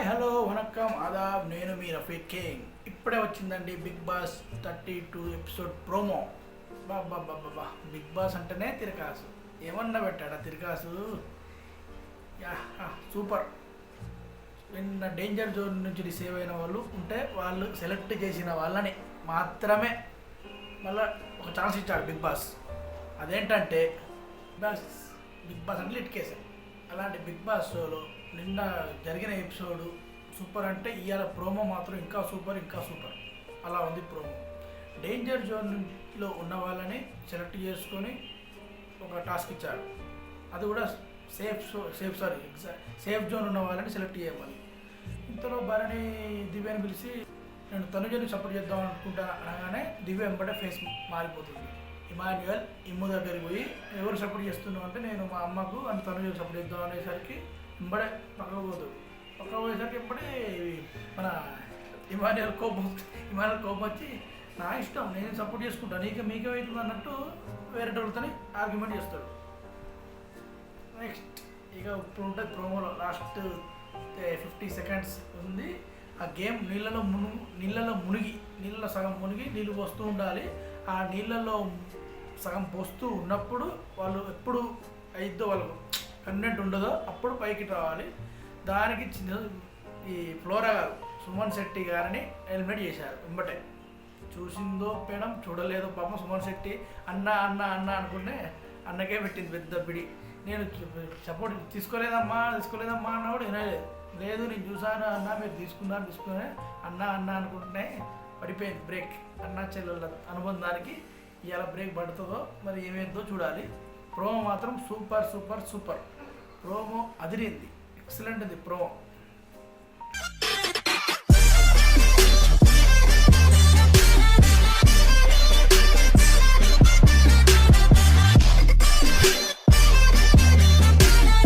Hi hello vanakkam Aadab, నేను మీ Rafiq king. ఇప్పుడే వచ్చిందండి బిగ్ బాస్ 32 ఎపిసోడ్ ప్రోమో. బాబా బిగ్ బాస్ అంటేనే తిరకాసు. ఏమన్నా పెట్టాడా తిరకాసు? సూపర్. నిన్న డేంజర్ జోన్ నుంచి రిసీవ్ అయిన వాళ్ళు ఉంటే వాళ్ళు సెలెక్ట్ చేసిన వాళ్ళని మాత్రమే మళ్ళీ ఒక ఛాన్స్ ఇచ్చాడు బిగ్ బాస్. అదేంటంటే బిగ్ బాస్ అంటే లిట్కేసారు. అలాంటి బిగ్ బాస్ షోలో నిన్న జరిగిన ఎపిసోడు సూపర్. అంటే ఇవాళ ప్రోమో మాత్రం ఇంకా సూపర్. అలా ఉంది ప్రోమో. డేంజర్ జోన్లో ఉన్న వాళ్ళని సెలెక్ట్ చేసుకొని ఒక టాస్క్ ఇచ్చారు. అది కూడా సేఫ్ జోన్ ఉన్న వాళ్ళని సెలెక్ట్ చేయమని. ఇంతలో భరణి దివ్యని పిలిచి నేను తనుజని సపోర్ట్ చేద్దాం అనుకుంటాను అనగానే దివ్య వెంబడే ఫేస్ మారిపోతుంది. ఇమాన్యుయల్ ఇమ్ము దగ్గరికి పోయి ఎవరు సపోర్ట్ చేస్తున్నావు అంటే నేను మా అమ్మకు అంత తనుజని సపోర్ట్ చేద్దాం అనేసరికి వెంబడే పక్కకు పోయేసరికి వెంబడే మన ఇమాన్యుయల్ కోపం వచ్చి నా ఇష్టం నేను సపోర్ట్ చేసుకుంటాను మీకేమవుతుంది అన్నట్టు వేరే వాళ్ళతో ఆర్గ్యుమెంట్ చేస్తాడు. నెక్స్ట్ ఇక ఇప్పుడు ఉంటుంది ప్రోమోలో లాస్ట్ 50 సెకండ్స్ ఉంది. ఆ గేమ్ నీళ్ళలో సగం మునిగి నీళ్ళు పోస్తూ ఉండాలి. ఆ నీళ్ళలో సగం పోస్తూ ఉన్నప్పుడు వాళ్ళు ఎప్పుడు అయిద్దో వాళ్ళకు కన్వెంట్ ఉండదో అప్పుడు పైకి రావాలి. దానికి ఈ ఫ్లోరా గారు సుమన్ శెట్టి గారిని ఎలిమినేట్ చేశారు. వెంబటే చూసిందో పేడం చూడలేదో పాపం సుమన్ శెట్టి అన్న అనుకుంటే అన్నకే పెట్టింది పెద్ద పిడి. నేను సపోర్ట్ తీసుకోలేదమ్మా అన్న కూడా వినలేదు. లేదు నేను చూసాను అన్న మీరు తీసుకున్నా అన్న అనుకుంటే పడిపోయింది బ్రేక్. అన్న చెల్లెళ్ళ అనుబంధానికి ఇవాళ బ్రేక్ పడుతుందో మరి ఏమైందో చూడాలి. ప్రోమో మాత్రం సూపర్. ప్రోమో అదిరింది. ఎక్సలెంట్ ఉంది ప్రోమో.